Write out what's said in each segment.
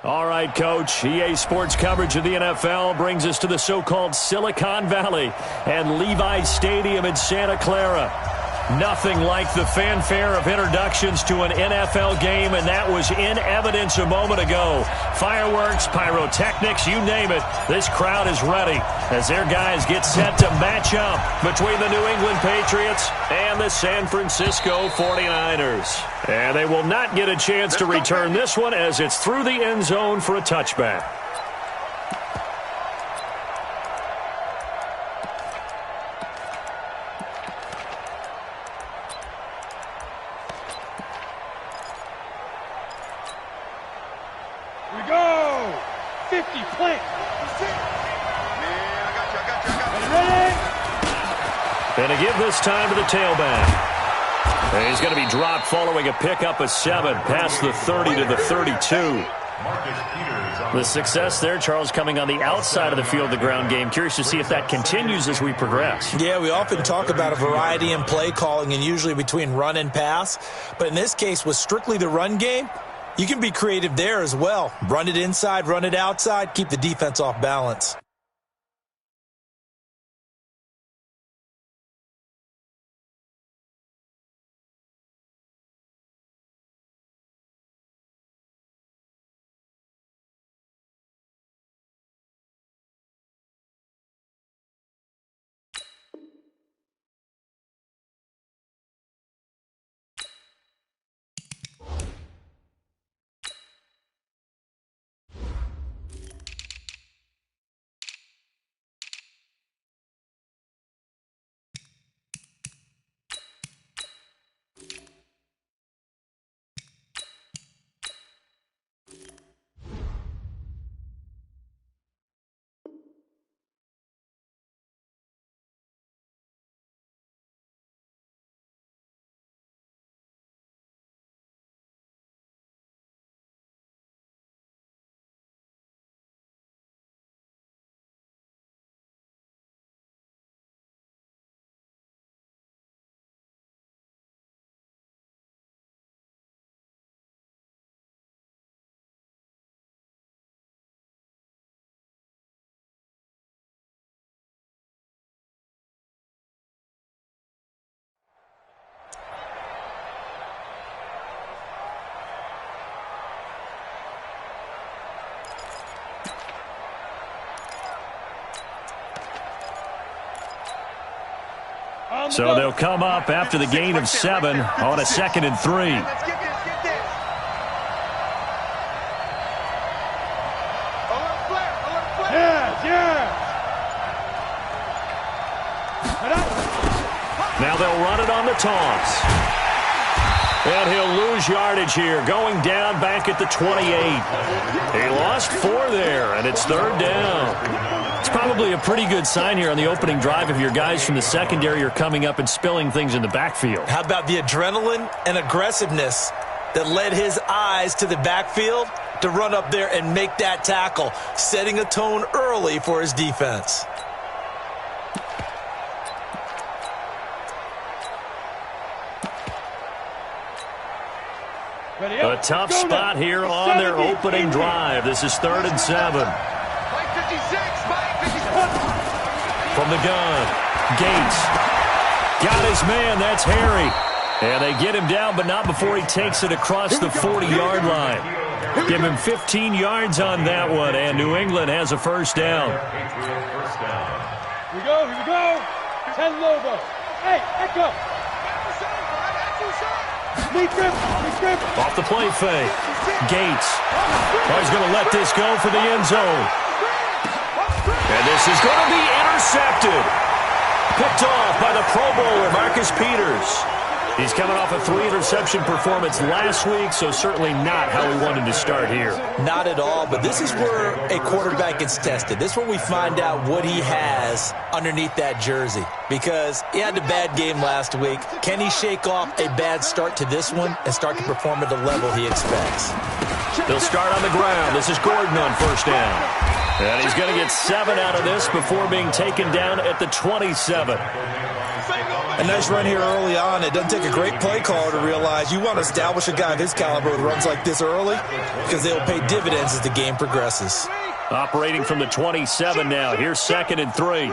All right, Coach. EA Sports coverage of the NFL brings us to the so-called Silicon Valley and Levi's Stadium in Santa Clara. Nothing like the fanfare of introductions to an NFL game, and that was in evidence a moment ago. Fireworks, pyrotechnics, you name it. This crowd is ready as their guys get set to match up between the New England Patriots and the San Francisco 49ers. And they will not get a chance to return this one as it's through the end zone for a touchback. And to give this time to the tailback. And he's going to be dropped following a pickup of 7 past the 30 to the 32. The success there, Charles, coming on the outside of the field, the ground game. Curious to see if that continues as we progress. Yeah, we often talk about a variety in play calling and usually between run and pass. But in this case, with strictly the run game, you can be creative there as well. Run it inside, run it outside, keep the defense off balance. So they'll come up after the gain of 7 on a 2nd and 3. Now they'll run it on the toss. And he'll lose yardage here, going down back at the 28. He lost 4 there, and it's 3rd down. It's probably a pretty good sign here on the opening drive if your guys from the secondary are coming up and spilling things in the backfield. How about the adrenaline and aggressiveness that led his eyes to the backfield to run up there and make that tackle, setting a tone early for his defense. A tough spot here on their opening drive. This is 3rd and 7. From the gun, Gates got his man. That's Harry. And they get him down, but not before he takes it across the 40-yard line. Give him 15 yards on that one, and New England has a 1st down. Here we go. 10 Lobo. Hey, Echo. Off the play fake. Gates. Oh, he's going to let this go for the end zone. And this is going to be intercepted. Picked off by the Pro Bowler, Marcus Peters. He's coming off a 3-interception performance last week, so certainly not how we wanted to start here. Not at all, but this is where a quarterback gets tested. This is where we find out what he has underneath that jersey, because he had a bad game last week. Can he shake off a bad start to this one and start to perform at the level he expects? They'll start on the ground. This is Gordon on 1st down. And he's going to get 7 out of this before being taken down at the 27. A nice run here early on. It doesn't take a great play caller to realize you want to establish a guy of his caliber with runs like this early because they'll pay dividends as the game progresses. Operating from the 27 now. Here's 2nd and 3.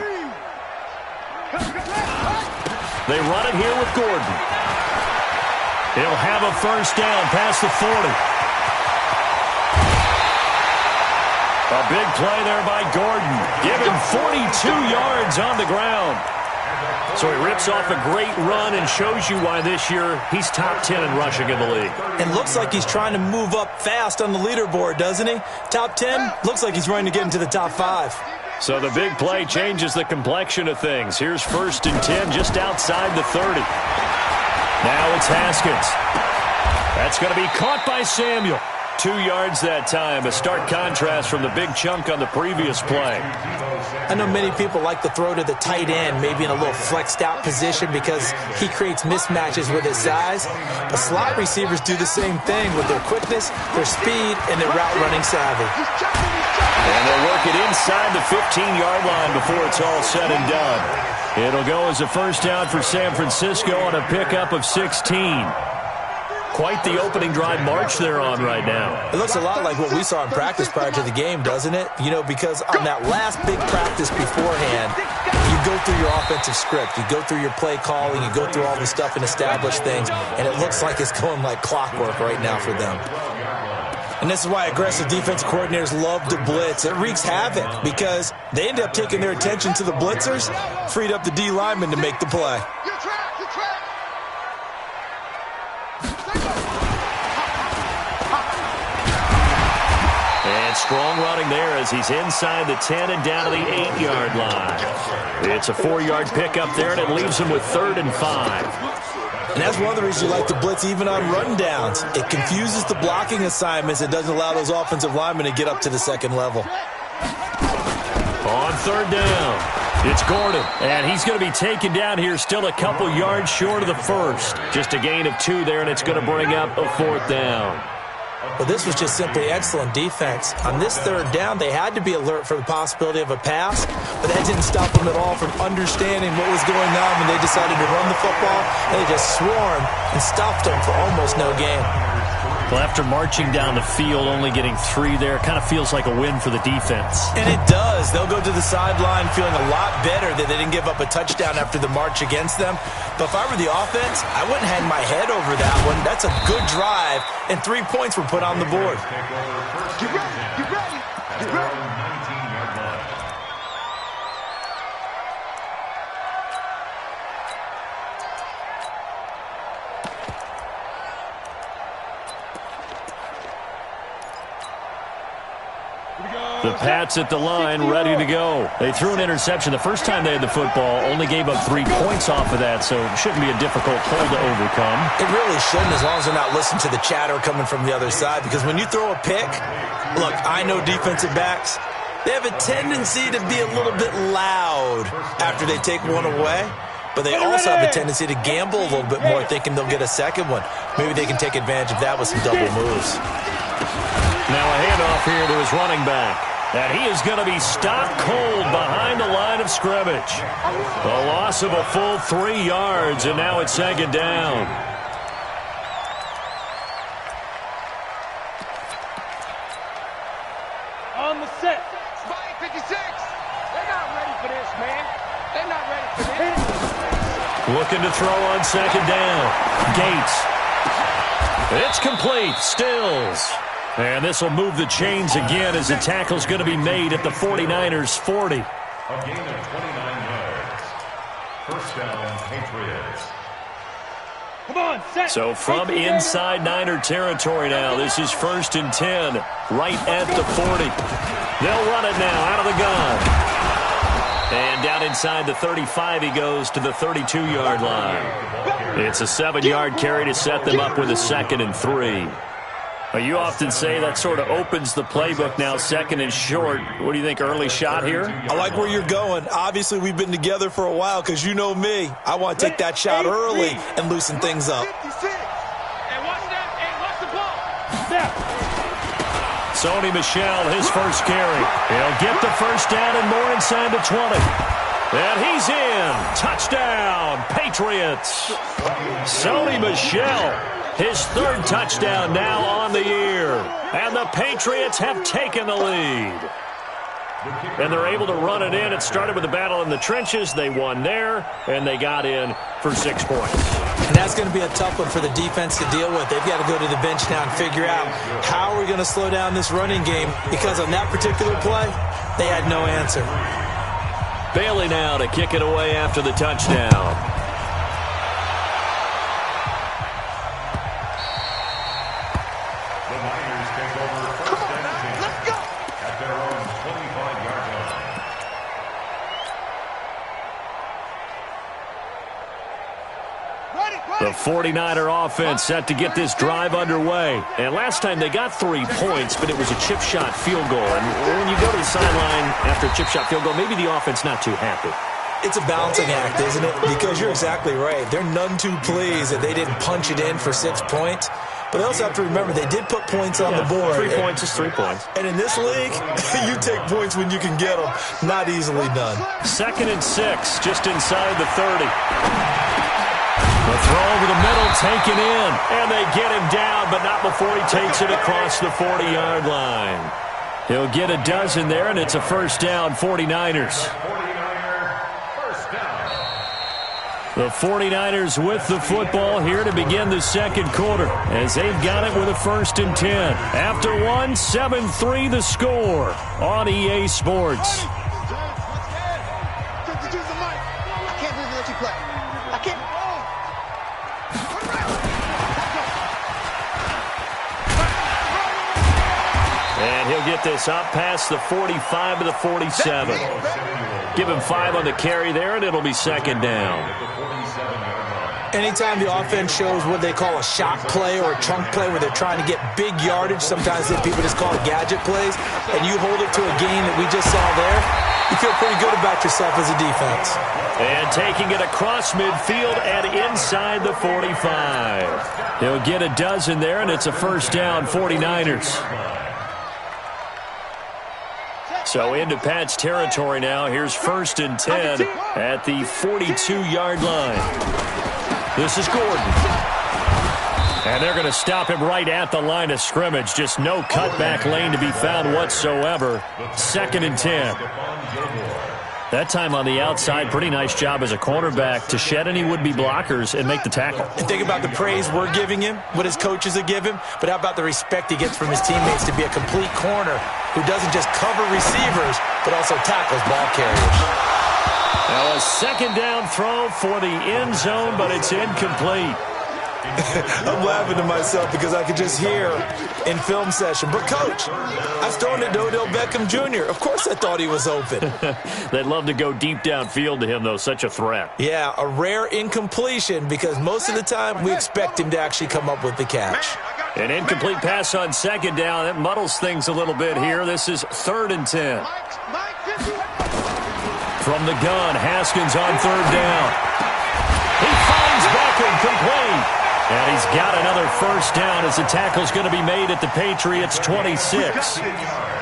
They run it here with Gordon. He'll have a first down past the 40. A big play there by Gordon. Give him 42 yards on the ground. So he rips off a great run and shows you why this year he's top 10 in rushing in the league. And looks like he's trying to move up fast on the leaderboard, doesn't he? Top 10, looks like he's running to get into the top 5. So the big play changes the complexion of things. Here's 1st and 10 just outside the 30. Now it's Haskins. That's going to be caught by Samuel. 2 yards that time. A stark contrast from the big chunk on the previous play. I know many people like to throw to the tight end, maybe in a little flexed out position because he creates mismatches with his size. But slot receivers do the same thing with their quickness, their speed, and their route running savvy. And they'll work it inside the 15-yard line before it's all said and done. It'll go as a first down for San Francisco on a pickup of 16. Quite the opening drive march they're on right now. It looks a lot like what we saw in practice prior to the game, doesn't it? You know, because on that last big practice beforehand, you go through your offensive script, you go through your play calling, you go through all the stuff and establish things, and it looks like it's going like clockwork right now for them. And this is why aggressive defensive coordinators love to blitz. It wreaks havoc because they end up taking their attention to the blitzers, freed up the D lineman to make the play. And strong running there as he's inside the 10 and down to the 8-yard line. It's a 4-yard pickup there, and it leaves him with 3rd and 5. And that's one of the reasons you like to blitz even on run downs. It confuses the blocking assignments. It doesn't allow those offensive linemen to get up to the second level. On 3rd down, it's Gordon. And he's going to be taken down here still a couple yards short of the first. Just a gain of 2 there, and it's going to bring up a 4th down. Well, this was just simply excellent defense. On this 3rd down, they had to be alert for the possibility of a pass, but that didn't stop them at all from understanding what was going on when they decided to run the football, and they just swarmed and stopped them for almost no gain. Well, after marching down the field, only getting 3 there, kind of feels like a win for the defense. And it does. They'll go to the sideline feeling a lot better that they didn't give up a touchdown after the march against them. But if I were the offense, I wouldn't hang my head over that one. That's a good drive, and 3 points were put on the board. Get ready, get ready, get ready. The Pats at the line, ready to go. They threw an interception the first time they had the football, only gave up 3 points off of that, so it shouldn't be a difficult hole to overcome. It really shouldn't, as long as they're not listening to the chatter coming from the other side, because when you throw a pick, look, I know defensive backs, they have a tendency to be a little bit loud after they take one away, but they also have a tendency to gamble a little bit more, thinking they'll get a second one. Maybe they can take advantage of that with some double moves. Now a handoff here to his running back. And he is going to be stopped cold behind the line of scrimmage. A loss of a full 3 yards, and now it's 2nd down. On the set. Spy 56. They're not ready for this, man. They're not ready for this. Looking to throw on 2nd down. Gates. It's complete. Stills. And this will move the chains again as the tackle's going to be made at the 49ers' 40. A gain of 29 yards. First down, Patriots. Come on, set. So from inside Niner territory now, this is 1st and 10, right at the 40. They'll run it now out of the gun. And down inside the 35, he goes to the 32-yard line. It's a 7-yard carry to set them up with a 2nd and 3. You often say that sort of opens the playbook now, 2nd and short. What do you think, early shot here? I like where you're going. Obviously, we've been together for a while because you know me. I want to take that shot early and loosen things up. 56. And watch that, and watch the ball. Step. Sony Michel, his first carry. He'll get the first down and more inside the 20. And he's in. Touchdown, Patriots. Sony Michel, his third touchdown now on the year. And the Patriots have taken the lead. And they're able to run it in. It started with a battle in the trenches. They won there, and they got in for 6 points. And that's going to be a tough one for the defense to deal with. They've got to go to the bench now and figure out how are we going to slow down this running game, because on that particular play, they had no answer. Bailey now to kick it away after the touchdown. The 49er offense set to get this drive underway. And last time they got 3 points, but it was a chip shot field goal. And when you go to the sideline after a chip shot field goal, maybe the offense not too happy. It's a balancing act, isn't it? Because you're exactly right. They're none too pleased that they didn't punch it in for 6 points. But they also have to remember they did put points on the board. 3 points is 3 points. And in this league, you take points when you can get them. Not easily done. 2nd and 6, just inside the 30. The throw over the middle, taken in, and they get him down, but not before he takes it across the 40-yard line. He'll get a dozen there, and it's a first down, 49ers. The 49ers with the football here to begin the second quarter, as they've got it with a 1st and 10. After one, 7-3 the score on EA Sports. And he'll get this up past the 45 to the 47. Give him 5 on the carry there, and it'll be 2nd down. Anytime the offense shows what they call a shot play or a chunk play where they're trying to get big yardage, sometimes people just call it gadget plays, and you hold it to a gain that we just saw there, you feel pretty good about yourself as a defense. And taking it across midfield and inside the 45. He'll get a dozen there, and it's a first down, 49ers. So into Pat's territory now. Here's 1st and 10 at the 42-yard line. This is Gordon. And they're going to stop him right at the line of scrimmage. Just no cutback lane to be found whatsoever. 2nd and 10. That time on the outside, pretty nice job as a cornerback to shed any would-be blockers and make the tackle. And think about the praise we're giving him, what his coaches have given him, but how about the respect he gets from his teammates to be a complete corner who doesn't just cover receivers, but also tackles ball carriers. Now a 2nd down throw for the end zone, but it's incomplete. I'm laughing to myself because I could just hear in film session, but Coach, I was throwing it to Odell Beckham Jr. Of course I thought he was open. They'd love to go deep downfield to him, though. Such a threat. Yeah, a rare incompletion because most of the time we expect him to actually come up with the catch. An incomplete pass on 2nd down. That muddles things a little bit here. This is 3rd and 10. From the gun, Haskins on 3rd down. He finds Beckham complete. And he's got another first down as the tackle's going to be made at the Patriots' 26.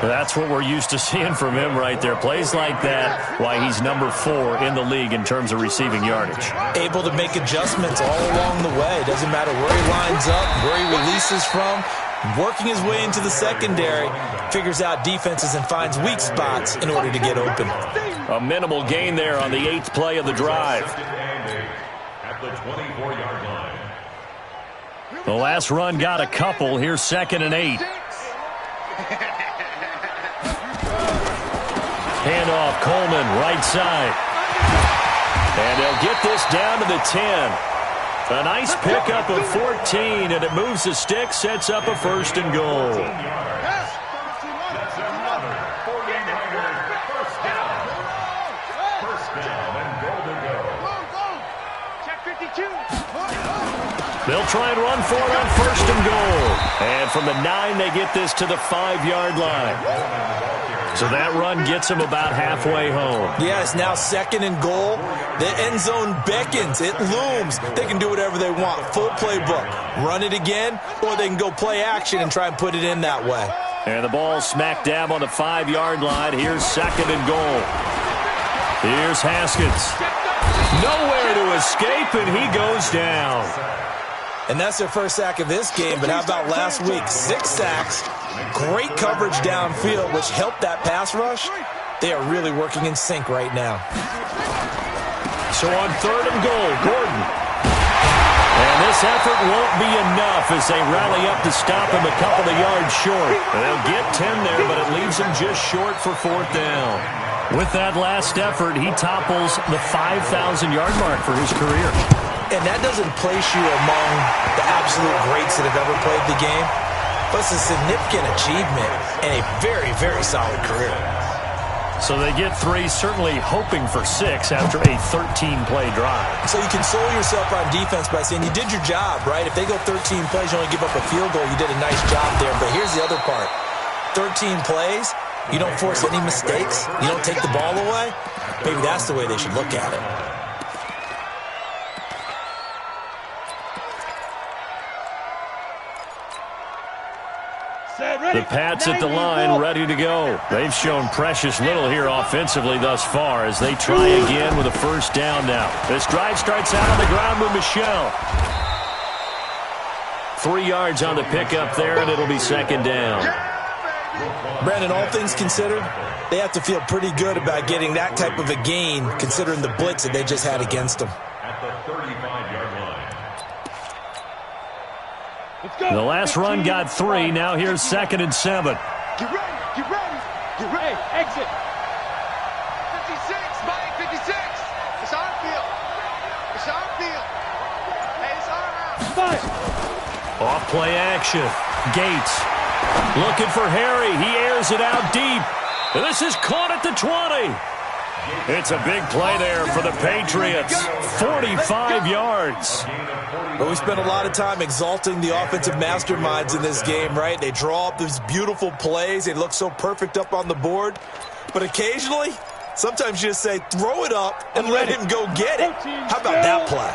That's what we're used to seeing from him right there. Plays like that, why he's number 4 in the league in terms of receiving yardage. Able to make adjustments all along the way. Doesn't matter where he lines up, where he releases from. Working his way into the secondary, figures out defenses and finds weak spots in order to get open. A minimal gain there on the 8th play of the drive. At the 24-yard line. The last run got a couple. Here's 2nd and 8. Handoff, Coleman, right side. And they'll get this down to the 10. A nice pickup of 14, and it moves the stick, sets up a 1st and goal. That's another 49er first down. First down and goal to go. Check 52. They'll try and run for it on 1st and goal. And from the 9, they get this to the 5-yard line. So that run gets them about halfway home. Yes, now 2nd and goal. The end zone beckons. It looms. They can do whatever they want. Full playbook. Run it again, or they can go play action and try and put it in that way. And the ball smack dab on the 5-yard line. Here's 2nd and goal. Here's Haskins. Nowhere to escape, and he goes down. And that's their first sack of this game, but how about last week? 6 sacks, great coverage downfield, which helped that pass rush. They are really working in sync right now. So on 3rd and goal, Gordon. And this effort won't be enough as they rally up to stop him a couple of yards short. They'll get 10 there, but it leaves them just short for 4th down. With that last effort, he topples the 5,000-yard mark for his career. And that doesn't place you among the absolute greats that have ever played the game, but it's a significant achievement and a very, very solid career. So they get 3, certainly hoping for 6 after a 13-play drive. So you console yourself on defense by saying you did your job, right? If they go 13 plays, you only give up a field goal, you did a nice job there. But here's the other part. 13 plays, you don't force any mistakes, you don't take the ball away. Maybe that's the way they should look at it. The Pats at the line, ready to go. They've shown precious little here offensively thus far as they try again with a 1st down now. This drive starts out on the ground with Michel. 3 yards on the pickup there, and it'll be 2nd down. Brandon, all things considered, they have to feel pretty good about getting that type of a gain considering the blitz that they just had against them. At the 35-yard line. The last run got 3. Now here's 2nd and 7. Get ready. Get ready. Get ready. Exit. 56. Mike, 56. It's our field. It's our field. Hey, it's our house. Fire. Off play action. Gates looking for Harry. He airs it out deep. This is caught at the 20. It's a big play there for the Patriots. 45 yards. But we spent a lot of time exalting the offensive masterminds in this game, right? They draw up these beautiful plays. They look so perfect up on the board. But occasionally, sometimes you just say, throw it up and let him go get it. How about that play?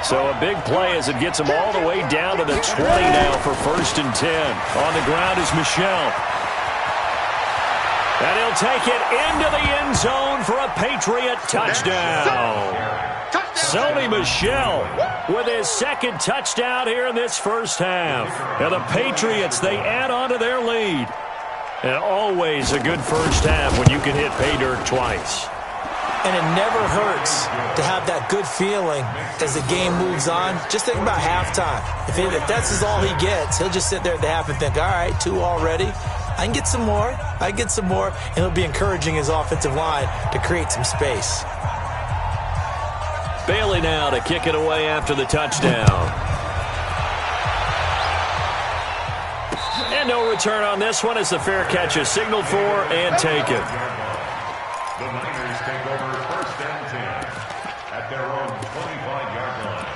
So a big play as it gets him all the way down to the 20 now for 1st and 10. On the ground is Michel. And he'll take it into the end zone for a Patriot touchdown. Sony Michel with his 2nd touchdown here in this 1st half. And the Patriots, they add on to their lead. And always a good 1st half when you can hit pay dirt twice. And it never hurts to have that good feeling as the game moves on. Just think about halftime. If that's all he gets, he'll just sit there at the half and think, all right, 2 already. I can get some more. I can get some more. And he'll be encouraging his offensive line to create some space. Bailey now to kick it away after the touchdown. And no return on this one as the fair catch is signaled for and taken. The Niners take over 1st and 10 at their own 25-yard line.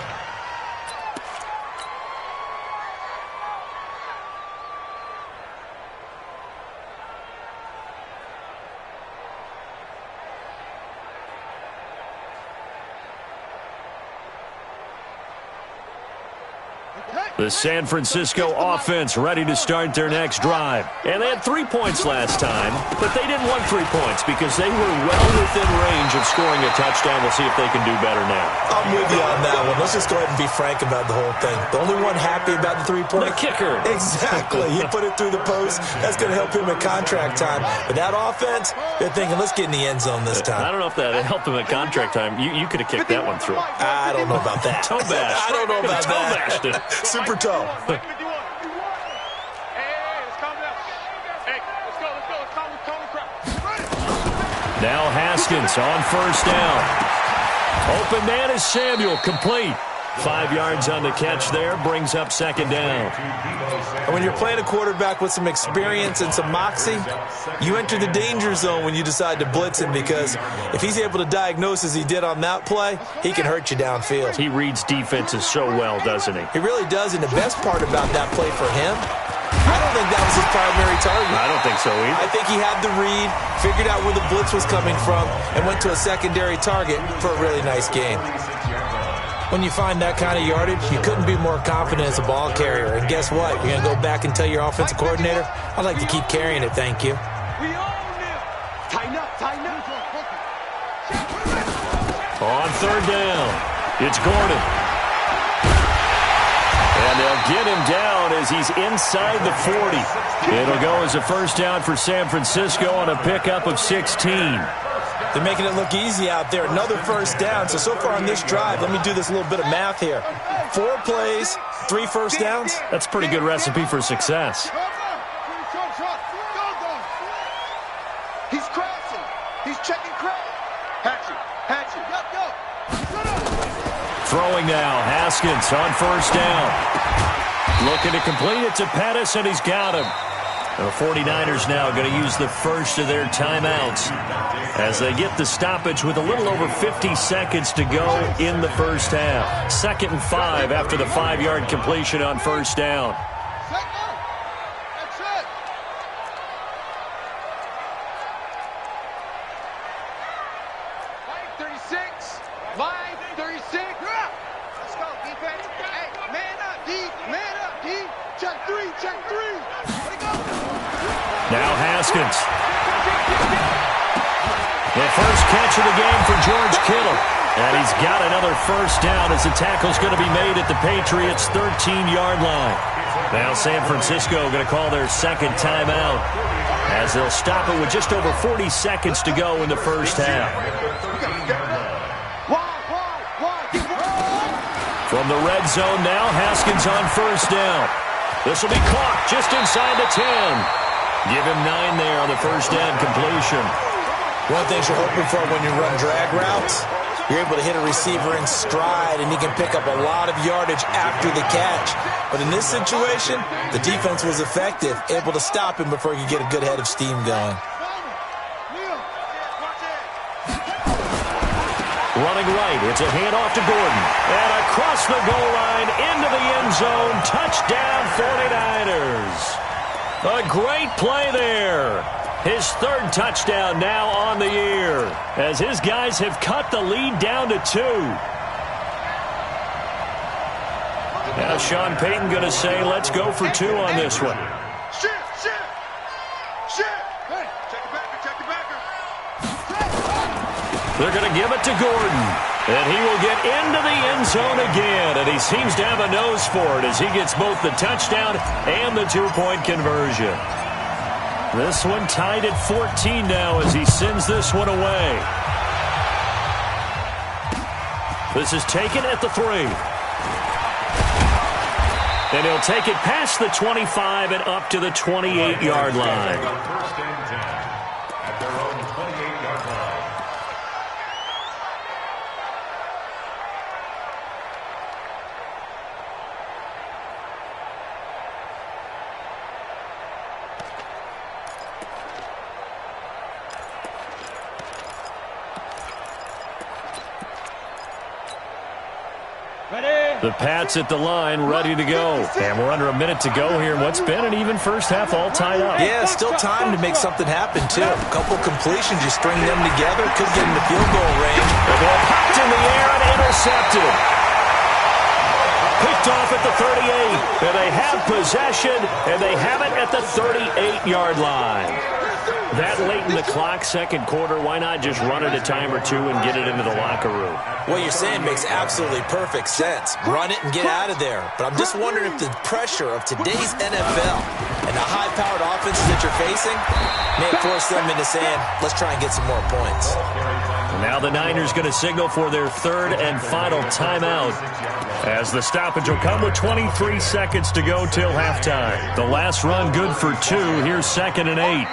The San Francisco offense ready to start their next drive. And they had 3 points last time, but they didn't want 3 points because they were well within range of scoring a touchdown. We'll see if they can do better now. I'm with you on that one. Let's just go ahead and be frank about the whole thing. The only one happy about the 3-point. The kicker. Exactly. He put it through the post. That's going to help him at contract time. But that offense, they're thinking, let's get in the end zone this time. I don't know if that helped him at contract time. You could have kicked that one through. I don't know about that. Toe bash. I don't know about Toe that. bashed it. Super toe. Hey, let's calm down. Hey, let's go. Let's calm the crowd. Now Haskins on 1st down. Open man is Samuel, complete. 5 yards on the catch there, brings up 2nd down. And when you're playing a quarterback with some experience and some moxie, you enter the danger zone when you decide to blitz him, because if he's able to diagnose as he did on that play, he can hurt you downfield. He reads defenses so well, doesn't he? He really does, and the best part about that play for him, I don't think that was his primary target. I don't think so either. I think he had the read, figured out where the blitz was coming from, and went to a secondary target for a really nice game. When you find that kind of yardage, you couldn't be more confident as a ball carrier. And guess what? You're going to go back and tell your offensive coordinator, I'd like to keep carrying it, thank you. We own it. Tighten up, tighten up. On third down, it's Gordon. And they'll get him down as he's inside the 40. It'll go as a first down for San Francisco on a pickup of 16. They're making it look easy out there. Another first down. So far on this drive, let me do this little bit of math here. 4 plays, 3 first downs. That's a pretty good recipe for success. He's crossing. He's checking credit. Hatchet. Go. Throwing now, Haskins on first down. Looking to complete it to Pettis, and he's got him. The 49ers now going to use the first of their timeouts as they get the stoppage with a little over 50 seconds to go in the first half. 2nd and 5 after the 5-yard completion on first down. That's it. Line 36. Let's go, defense. Hey, man up, D. Check three. Let it go. Now Haskins. The first catch of the game for George Kittle. And he's got another first down as the tackle's going to be made at the Patriots' 13-yard line. Now San Francisco going to call their second timeout as they'll stop it with just over 40 seconds to go in the first half. From the red zone now, Haskins on first down. This will be caught just inside the 10. Give him 9 there on the first down completion. One of the things you're hoping for when you run drag routes, you're able to hit a receiver in stride, and he can pick up a lot of yardage after the catch. But in this situation, the defense was effective, able to stop him before he could get a good head of steam going. Running right, it's a handoff to Gordon. And across the goal line, into the end zone, touchdown 49ers. A great play there. His 3rd touchdown now on the year as his guys have cut the lead down to 2. Now Sean Payton going to say, let's go for 2 on this one. Shift. Hey, check the backer. They're going to give it to Gordon. And he will get into the end zone again. And he seems to have a nose for it as he gets both the touchdown and the 2-point conversion. This one tied at 14 now as he sends this one away. This is taken at the 3. And he'll take it past the 25 and up to the 28-yard line. First and 10 at their own 28-yard line. The Pats at the line, ready to go. And we're under a minute to go here in what's been an even first half, all tied up. Yeah, still time to make something happen, too. A couple completions, you string them together, could get in the field goal range. The ball popped in the air and intercepted. Picked off at the 38. And they have possession, and they have it at the 38-yard line. That late in the clock, 2nd quarter, why not just run it a time or 2 and get it into the locker room? What you're saying makes absolutely perfect sense. Run it and get out of there. But I'm just wondering if the pressure of today's NFL and the high-powered offenses that you're facing may have forced them into saying, let's try and get some more points. Now the Niners going to signal for their 3rd and final timeout as the stoppage will come with 23 seconds to go till halftime. The last run good for 2. Here's 2nd and 8.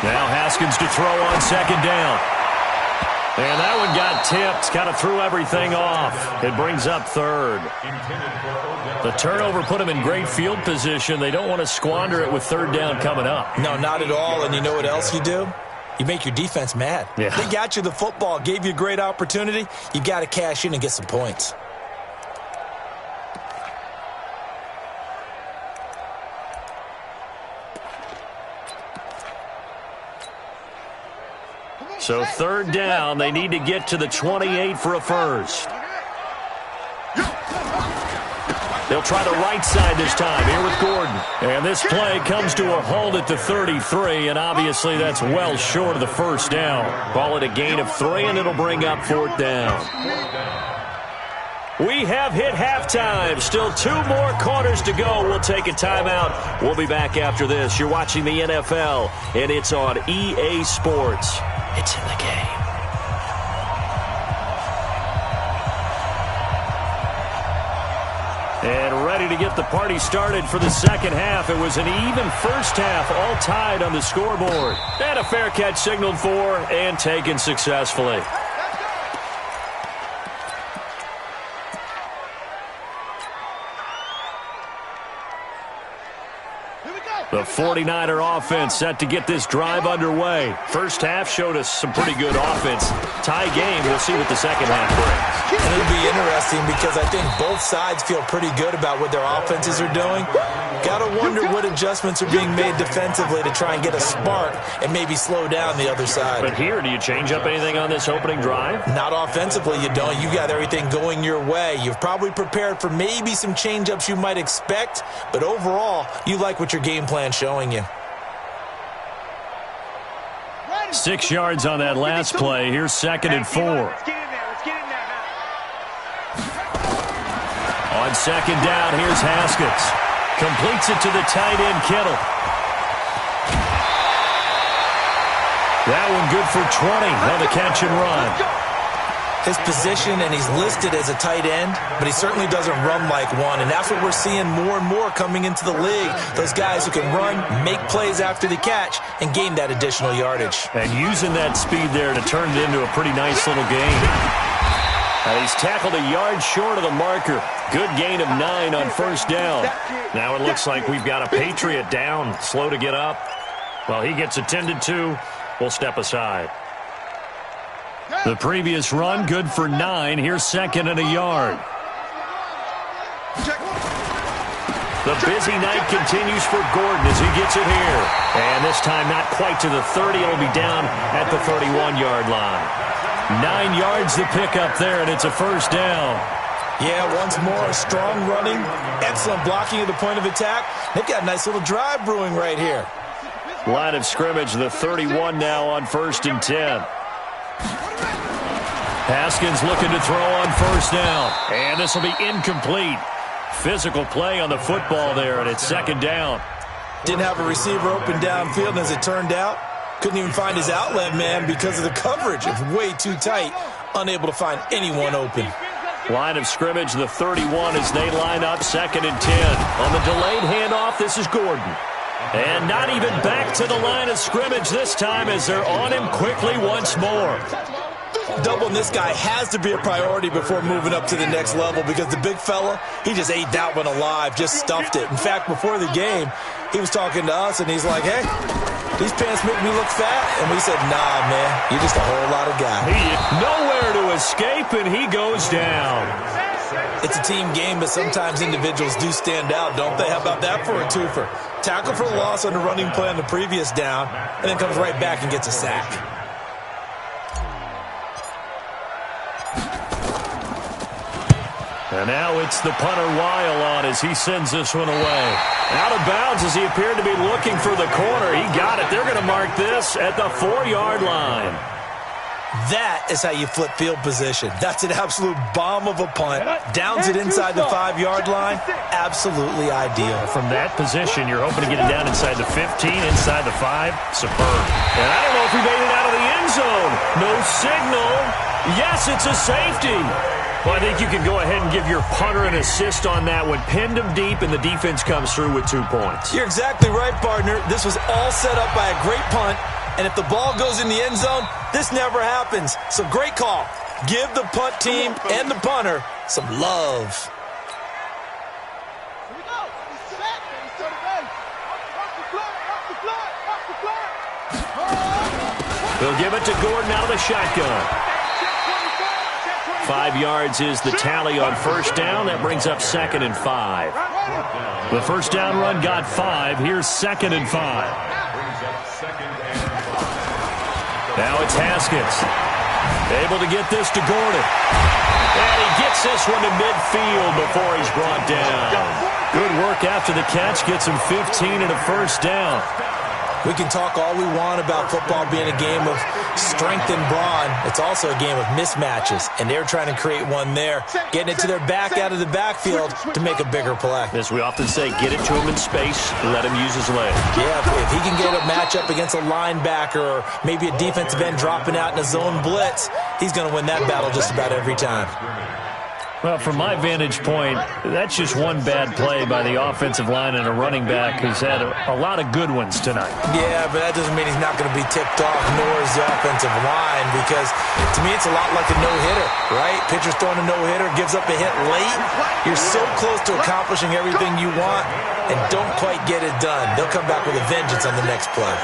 Now Haskins to throw on 2nd down. And that one got tipped. Kind of threw everything off. It brings up 3rd. The turnover put him in great field position. They don't want to squander it with 3rd down coming up. No, not at all. And you know what else you do? You make your defense mad. Yeah. They got you the football, gave you a great opportunity. You got to cash in and get some points. So 3rd down, they need to get to the 28 for a first. They'll try the right side this time, here with Gordon. And this play comes to a halt at the 33, and obviously that's well short of the first down. Call it a gain of 3, and it'll bring up 4th down. We have hit halftime. Still 2 more quarters to go. We'll take a timeout. We'll be back after this. You're watching the NFL, and it's on EA Sports. It's in the game. And ready to get the party started for the second half. It was an even first half, all tied on the scoreboard. And a fair catch signaled for and taken successfully. The 49er offense set to get this drive underway. First half showed us some pretty good offense. Tie game. We'll see what the second half brings. And it'll be interesting because I think both sides feel pretty good about what their offenses are doing. Got to wonder what adjustments are being made defensively to try and get a spark and maybe slow down the other side. But here, do you change up anything on this opening drive? Not offensively, you don't. You got everything going your way. You've probably prepared for maybe some change-ups you might expect, but overall, you like what your game plan showing you. 6 yards on that last play. Here's 2nd and 4. On 2nd down, here's Haskins. Completes it to the tight end, Kittle. That one good for 20 on the catch and run. His position, and he's listed as a tight end, but he certainly doesn't run like one, and that's what we're seeing more and more coming into the league. Those guys who can run, make plays after the catch, and gain that additional yardage. And using that speed there to turn it into a pretty nice little gain. He's tackled a yard short of the marker. Good gain of 9 on first down. Now it looks like we've got a Patriot down, slow to get up. Well, he gets attended to. We'll step aside. The previous run, good for 9. Here's 2nd and a yard. The busy night continues for Gordon as he gets it here. And this time not quite to the 30. It'll be down at the 31-yard line. 9 yards to pick up there, and it's a first down. Yeah, once more, strong running, excellent blocking at the point of attack. They've got a nice little drive brewing right here. Line of scrimmage, the 31 now on 1st and 10. Haskins looking to throw on first down. And this will be incomplete. Physical play on the football there, and it's 2nd down. Didn't have a receiver open downfield, and as it turned out, couldn't even find his outlet man because of the coverage. It's way too tight. Unable to find anyone open. Line of scrimmage, the 31 as they line up 2nd and 10. On the delayed handoff, this is Gordon. And not even back to the line of scrimmage this time as they're on him quickly once more. Doubling this guy has to be a priority before moving up to the next level because the big fella, he just ate that one alive, just stuffed it. In fact, before the game, he was talking to us, and he's like, hey, these pants make me look fat. And we said, nah, man, you're just a whole lot of guy. Nowhere to escape, and he goes down. It's a team game, but sometimes individuals do stand out, don't they? How about that for a twofer? Tackle for the loss on the running play on the previous down, and then comes right back and gets a sack. And now it's the punter Weil on as he sends this one away. Out of bounds as he appeared to be looking for the corner. He got it. They're going to mark this at the 4-yard line. That is how you flip field position. That's an absolute bomb of a punt. Downs it inside the 5-yard line. Absolutely ideal. From that position, you're hoping to get it down inside the 15, inside the 5. Superb. And I don't know if he made it out of the end zone. No signal. Yes, it's a safety. Well, I think you can go ahead and give your punter an assist on that one. Pinned him deep, and the defense comes through with 2 points. You're exactly right, partner. This was all set up by a great punt, and if the ball goes in the end zone, this never happens. So great call. Give the punt team and the punter some love. Here we go. He's set. He's to the bench. Off the block. They'll give it to Gordon out of the shotgun. 5 yards is the tally on first down. That brings up 2nd and 5. The first down run got 5. Here's 2nd and 5. Now it's Haskins. Able to get this to Gordon. And he gets this one to midfield before he's brought down. after the catch gets him 15 and a first down. We can talk all we want about football being a game of strength and brawn. It's also a game of mismatches, and they're trying to create one there, getting it to their back out of the backfield to make a bigger play. As we often say, get it to him in space, let him use his legs. Yeah, if he can get a matchup against a linebacker or maybe a defensive end dropping out in a zone blitz, he's going to win that battle just about every time. Well, from my vantage point, that's just one bad play by the offensive line and a running back who's had a lot of good ones tonight. Yeah, but that doesn't mean he's not going to be ticked off, nor is the offensive line, because to me it's a lot like a no-hitter, right? Pitcher's throwing a no-hitter, gives up a hit late. You're so close to accomplishing everything you want and don't quite get it done. They'll come back with a vengeance on the next play.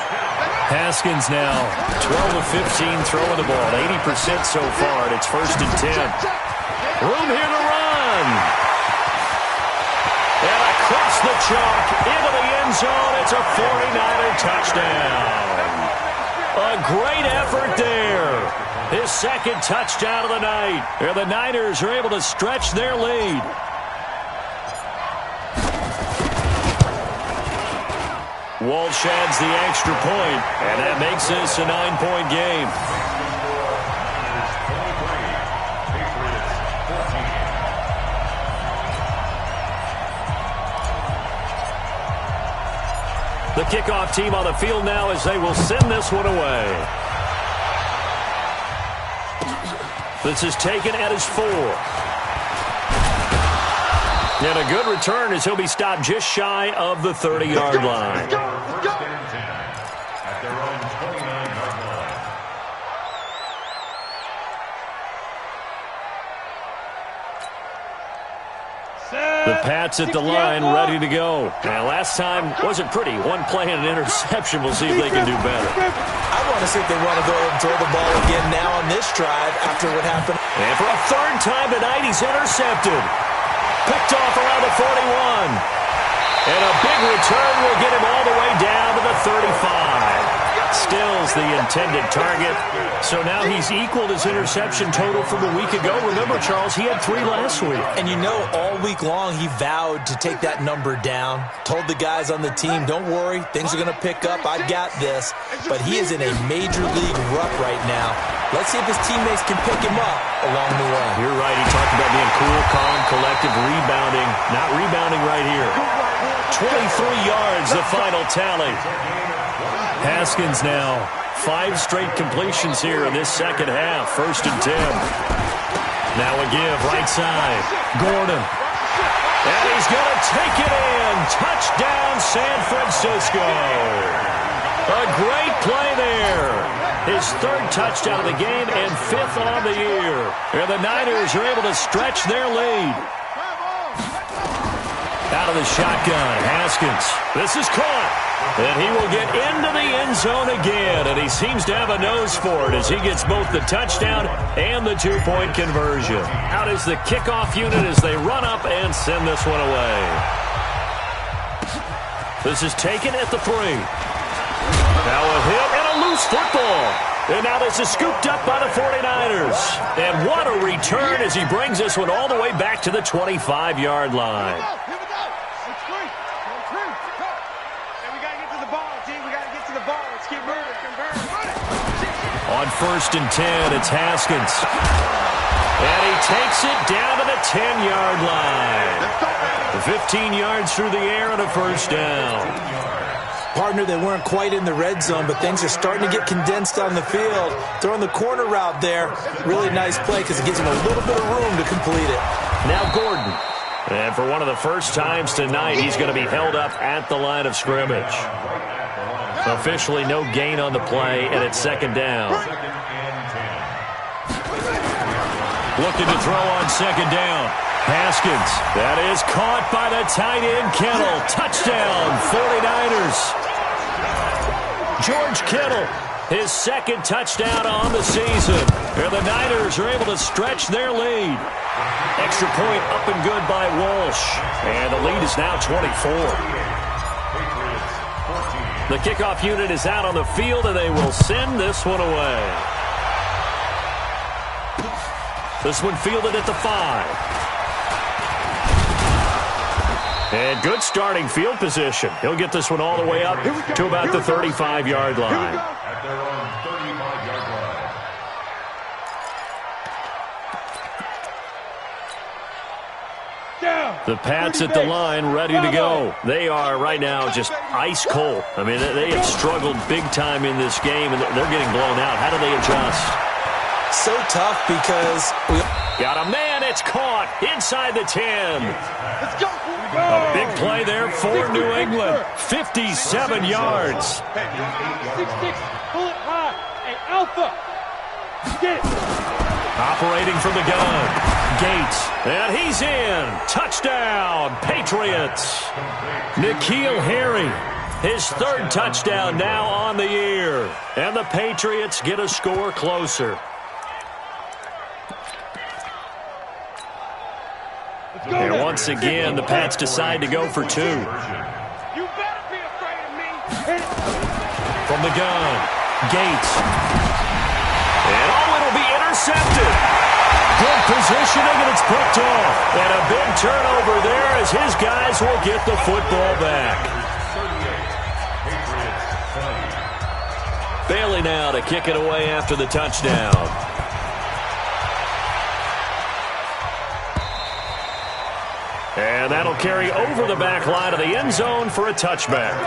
Haskins now 12 of 15 throwing the ball, 80% so far, and it's 1st and 10. Room here to run. And across the chalk into the end zone. It's a 49er touchdown. A great effort there. His 2nd touchdown of the night. And the Niners are able to stretch their lead. Walsh adds the extra point, and that makes this a 9-point game. The kickoff team on the field now as they will send this one away. This is taken at his 4. And a good return as he'll be stopped just shy of the 30-yard line. At their own 29-yard line. The Pats at the line, ready to go. And last time wasn't pretty. One play and an interception. We'll see if they can do better. I want to see if they want to go ahead and throw the ball again now on this drive after what happened. And for a 3rd time tonight, he's intercepted. Picked off around the 41. And a big return will get him all the way down to the 35. Still's the intended target. So now he's equaled his interception total from a week ago. Remember, Charles, he had 3 last week. And you know, all week long he vowed to take that number down. Told the guys on the team, don't worry, things are going to pick up. I've got this. But he is in a major league rut right now. Let's see if his teammates can pick him up along the way. You're right. He talked about being cool, calm, collective, rebounding. Not rebounding right here. 23 yards, the final tally. Haskins now 5 straight completions here in this 2nd half. 1st and 10. Now a give right side. Gordon. And he's going to take it in. Touchdown, San Francisco. A great play there. His 3rd touchdown of the game and 5th on the year. And the Niners are able to stretch their lead. Out of the shotgun, Haskins. This is caught. And he will get into the end zone again. And he seems to have a nose for it as he gets both the touchdown and the 2-point conversion. Out is the kickoff unit as they run up and send this one away. This is taken at the 3. Now a hit and a loose football. And now this is scooped up by the 49ers. And what a return as he brings this one all the way back to the 25-yard line. On 1st and 10, it's Haskins. And he takes it down to the 10-yard line. 15 yards through the air and a 1st down. Partner, they weren't quite in the red zone, but things are starting to get condensed on the field. Throwing the corner route there, really nice play because it gives him a little bit of room to complete it. Now Gordon. And for one of the first times tonight, he's going to be held up at the line of scrimmage. Officially no gain on the play, and it's 2nd down. Looking to throw on 2nd down. Haskins. That is caught by the tight end, Kittle. Touchdown, 49ers. George Kittle, his 2nd touchdown on the season. And the Niners are able to stretch their lead. Extra point up and good by Walsh. And the lead is now 24. The kickoff unit is out on the field, and they will send this one away. This one fielded at the 5. And good starting field position. He'll get this one all the way up to about the 35-yard line. At their own 35-yard line. The Pats at the line, ready to go. They are right now just ice cold. I mean, they have struggled big time in this game, and they're getting blown out. How do they adjust? So tough because Got a man, it's caught inside the 10. Let's go. A big play there for New England. 57 yards. 6-6, pull it high. Hey, Alpha, get it. Operating from the gun, Gates, and he's in. Touchdown, Patriots. N'Keal Harry, his third touchdown now on the year. And the Patriots get a score closer. And once again, the Pats decide to go for two. You better be afraid of me. From the gun, Gates. And it'll be intercepted. Good positioning, and it's picked off. And a big turnover there as his guys will get the football back. Bailey now to kick it away after the touchdown. And that'll carry over the back line of the end zone for a touchback.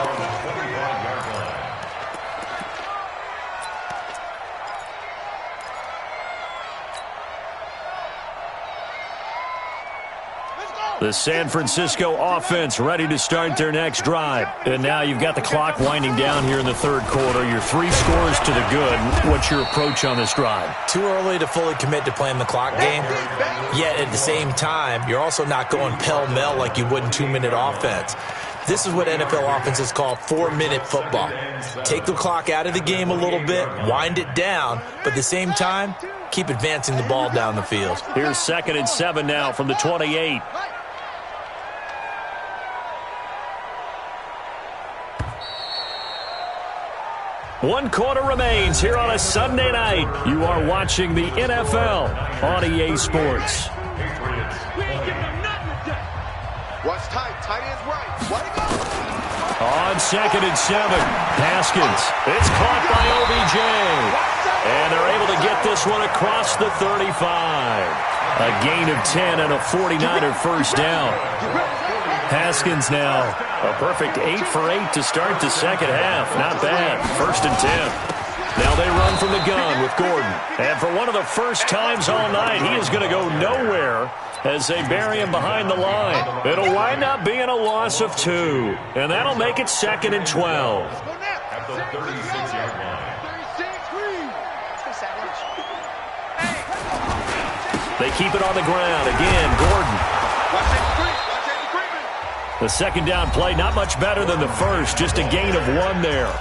The San Francisco offense ready to start their next drive. And now you've got the clock winding down here in the third quarter. You're 3 scores to the good. What's your approach on this drive? too early to fully commit to playing the clock game. Yet at the same time, you're also not going pell-mell like you would in 2-minute offense. This is what NFL offenses call 4-minute football. Take the clock out of the game a little bit, wind it down, but at the same time, keep advancing the ball down the field. Here's 2nd and 7 now from the 28. One quarter remains here on a Sunday night. You are watching the NFL on EA Sports. Watch tight. Tight end's right. Way to go. On 2nd and 7, Haskins. It's caught by OBJ. And they're able to get this one across the 35. A gain of 10 and a 49er first down. Haskins now a perfect 8 for 8 to start the second half. Not bad. 1st and 10. Now they run from the gun with Gordon. And for one of the first times all night, he is going to go nowhere as they bury him behind the line. It'll wind up being a loss of 2. And that'll make it 2nd and 12. At the 36-yard line. They keep it on the ground. Again, Gordon. Watch that screen. Watch that screen. The second down play, not much better than the first. Just a gain of 1 there.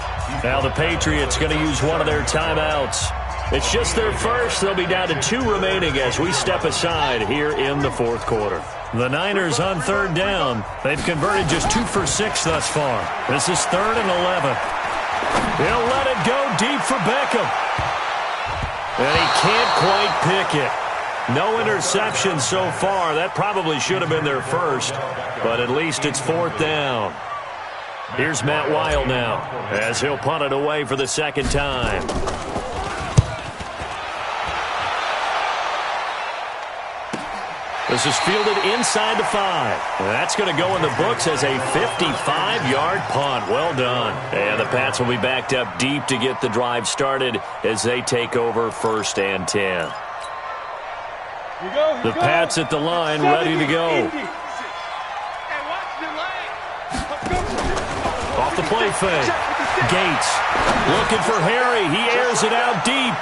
Now the Patriots going to use one of their timeouts. It's just their first. They'll be down to 2 remaining as we step aside here in the fourth quarter. The Niners on 3rd down. They've converted just 2 for 6 thus far. This is 3rd and 11. He'll let it go deep for Beckham. And he can't quite pick it. No interception so far. That probably should have been their first, but at least it's 4th down. Here's Matt Weil now as he'll punt it away for the second time. This is fielded inside the 5. That's going to go in the books as a 55-yard punt. Well done. And the Pats will be backed up deep to get the drive started as they take over 1st and 10. The Pats at the line, ready to go. Off the play fake. Gates looking for Harry. He airs it out deep.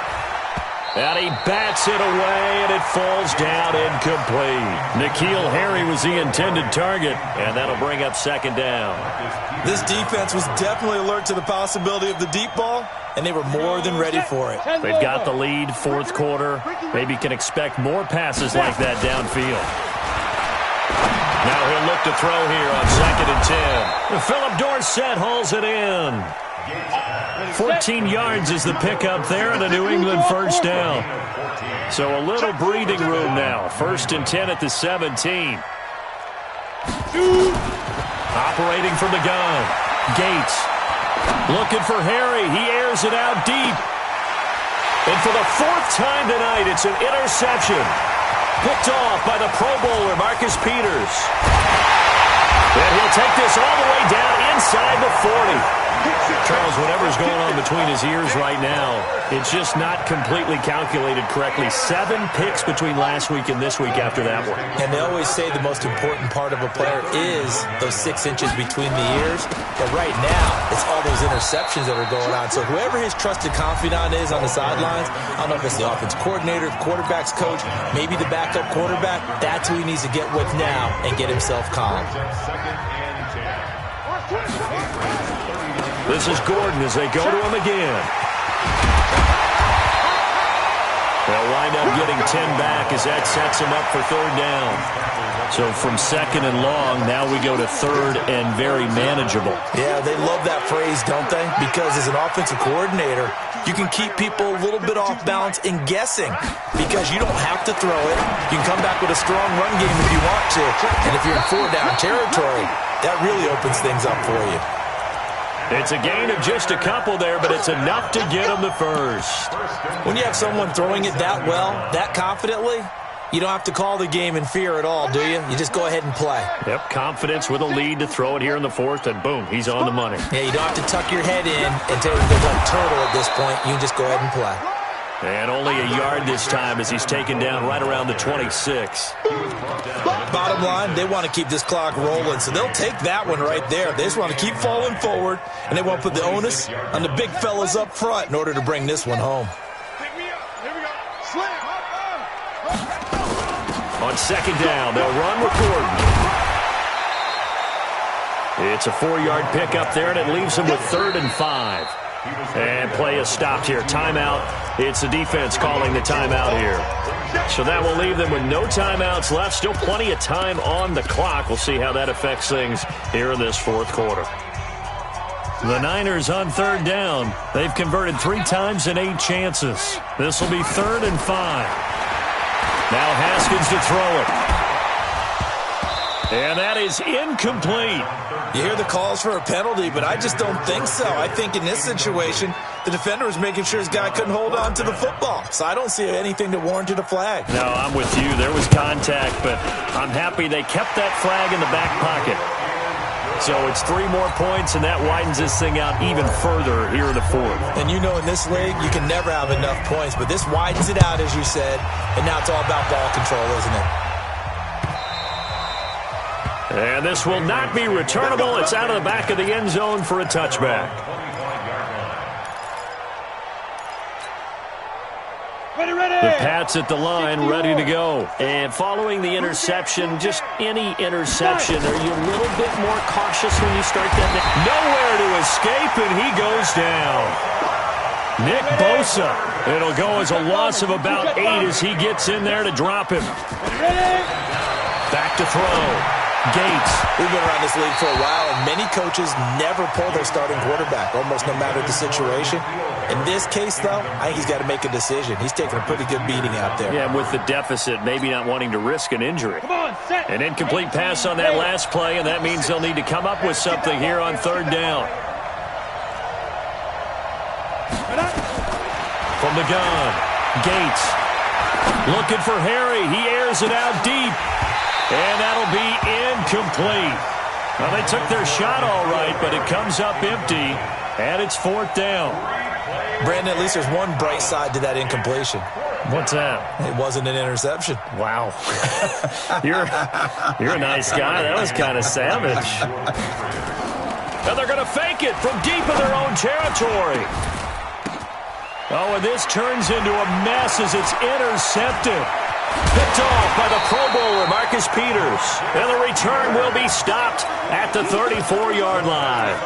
And he bats it away, and it falls down incomplete. N'Keal Harry was the intended target, and that'll bring up 2nd down. This defense was definitely alert to the possibility of the deep ball, and they were more than ready for it. They've got the lead, 4th quarter. Maybe can expect more passes like that downfield. Now he'll look to throw here on 2nd and 10. Philip Dorsett hauls it in. 14 yards is the pickup there, and a New England first down. So a little breathing room now. 1st and 10 at the 17. Operating from the gun. Gates. Looking for Harry. He airs it out deep. And for the fourth time tonight, it's an interception. Picked off by the Pro Bowler, Marcus Peters. And he'll take this all the way down inside the 40. Charles, whatever's going on between his ears right now, it's just not completely calculated correctly. 7 picks between last week and this week after that one. And they always say the most important part of a player is those 6 inches between the ears. But right now, it's all those interceptions that are going on. So whoever his trusted confidant is on the sidelines, I don't know if it's the offense coordinator, quarterback's coach, maybe the backup quarterback, that's who he needs to get with now and get himself calm. This is Gordon as they go to him again. They'll wind up getting 10 back as that sets him up for 3rd down. So from 2nd and long, now we go to 3rd and very manageable. Yeah, they love that phrase, don't they? Because as an offensive coordinator, you can keep people a little bit off balance and guessing because you don't have to throw it. You can come back with a strong run game if you want to. And if you're in 4-down territory, that really opens things up for you. It's a gain of just a couple there, but it's enough to get them the first. When you have someone throwing it that well, that confidently, you don't have to call the game in fear at all, do you? You just go ahead and play. Yep, confidence with a lead to throw it here in the 4th, and boom, he's on the money. Yeah, you don't have to tuck your head in and take the turtle at this point. You can just go ahead and play. And only a yard this time as he's taken down right around the 26. Bottom line, they want to keep this clock rolling, so they'll take that one right there. They just want to keep falling forward, and they want to put the onus on the big fellas up front in order to bring this one home. On 2nd down, they'll run with Gordon. It's a 4-yard pickup there, and it leaves them with 3rd and 5. And play is stopped here. Timeout. It's the defense calling the timeout here. So that will leave them with no timeouts left. Still plenty of time on the clock. We'll see how that affects things here in this 4th quarter. The Niners on 3rd down. They've converted 3 times in 8 chances. This will be 3rd and 5. Now Haskins to throw it. And that is incomplete. You hear the calls for a penalty, but I just don't think so. I think in this situation, the defender was making sure his guy couldn't hold on to the football. So I don't see anything that warranted a flag. No, I'm with you. There was contact, but I'm happy they kept that flag in the back pocket. So it's 3 more points, and that widens this thing out even further here in the 4th. And you know in this league, you can never have enough points, but this widens it out, as you said, and now it's all about ball control, isn't it? And this will not be returnable. It's out of the back of the end zone for a touchback. The Pats at the line, ready to go. And following the interception, just any interception, are you a little bit more cautious when you start that? Nowhere to escape, and he goes down. Nick Bosa. It'll go as a loss of about 8 as he gets in there to drop him. Back to throw. Gates. We've been around this league for a while, and many coaches never pull their starting quarterback, almost no matter the situation. In this case, though, I think he's got to make a decision. He's taking a pretty good beating out there. Yeah, with the deficit, maybe not wanting to risk an injury. An incomplete pass on that last play, and that means they'll need to come up with something here on 3rd down. From the gun, Gates. Looking for Harry. He airs it out deep. And that'll be incomplete. Well, they took their shot all right, but it comes up empty, and it's 4th down. Brandon, at least there's one bright side to that incompletion. What's that? It wasn't an interception. Wow. You're a nice guy. That was kind of savage. And they're going to fake it from deep in their own territory. Oh, and this turns into a mess as it's intercepted. Picked off by the Pro Bowler, Marcus Peters. And the return will be stopped at the 34-yard line.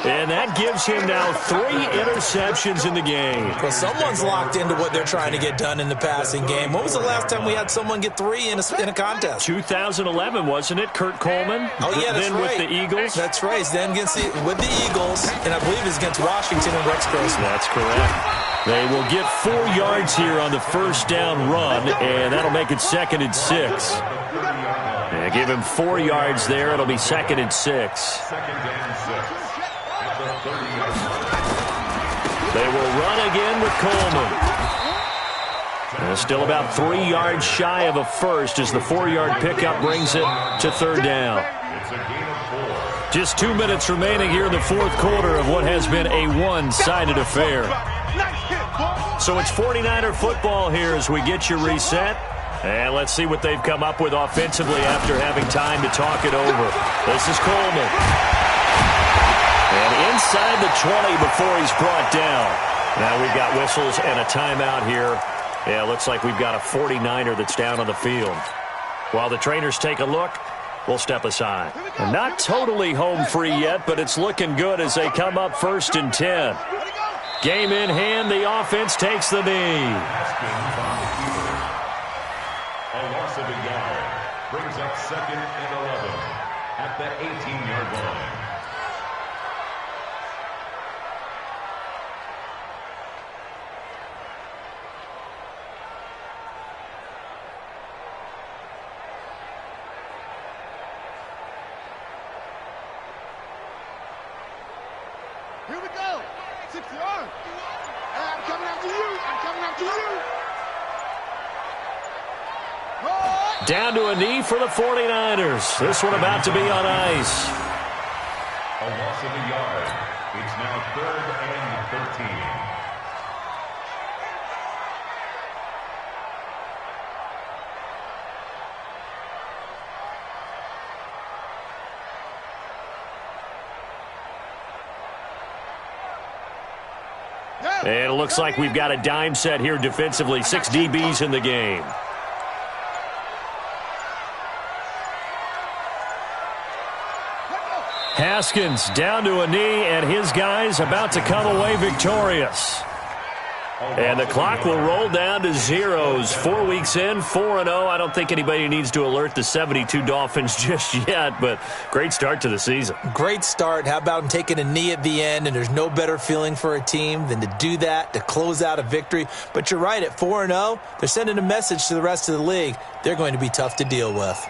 And that gives him now 3 interceptions in the game. Well, someone's locked into what they're trying to get done in the passing game. When was the last time we had someone get 3 in a contest? 2011, wasn't it? Kurt Coleman? Oh, yeah, that's then right. With the Eagles? That's right. Then with the Eagles, and I believe it's against Washington and Rex Grossman. That's correct. They will get 4 yards here on the 1st down run, and that'll make it 2nd and 6. And They give him 4 yards there. It'll be 2nd and 6. Second and 6 at the 30-yard line. They will run again with Coleman. Still about 3 yards shy of a first as the 4-yard pickup brings it to 3rd down. It's a gain of 4. Just 2 minutes remaining here in the 4th quarter of what has been a one-sided affair. So it's 49er football here as we get you reset. And let's see what they've come up with offensively after having time to talk it over. This is Coleman. And inside the 20 before he's brought down. Now we've got whistles and a timeout here. Yeah, looks like we've got a 49er that's down on the field. While the trainers take a look, we'll step aside. And not totally home free yet, but it's looking good as they come up 1st and 10. Game in hand, the offense takes the knee. A loss of a yard brings up 2nd and 11 at the 18-yard line. Here we go. 6 yards. And I'm coming after you. I'm coming after you. Down to a knee for the 49ers. This one about to be on ice. A loss of a yard. It's now 3rd and 13. And it looks like we've got a dime set here defensively. 6 DBs in the game. Haskins down to a knee, and his guys about to come away victorious. And the clock will roll down to zeros. 4 weeks in, 4-0. I don't think anybody needs to alert the 72 Dolphins just yet, but great start to the season. Great start. How about him taking a knee at the end? And there's no better feeling for a team than to do that, to close out a victory. But you're right, at 4-0, they're sending a message to the rest of the league. They're going to be tough to deal with.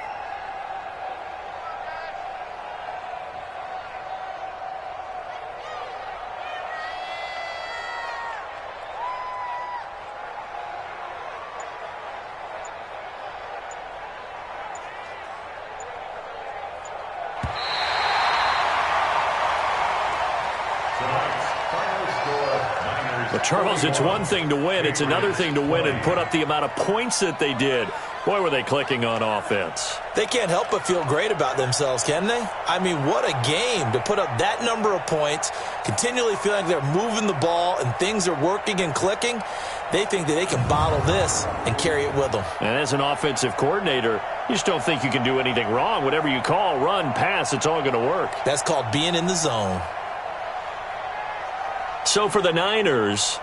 Charles, it's one thing to win. It's another thing to win and put up the amount of points that they did. Boy, were they clicking on offense. They can't help but feel great about themselves, can they? I mean, what a game to put up that number of points, continually feeling like they're moving the ball and things are working and clicking. They think that they can bottle this and carry it with them. And as an offensive coordinator, you just don't think you can do anything wrong. Whatever you call, run, pass, it's all going to work. That's called being in the zone. So for the Niners,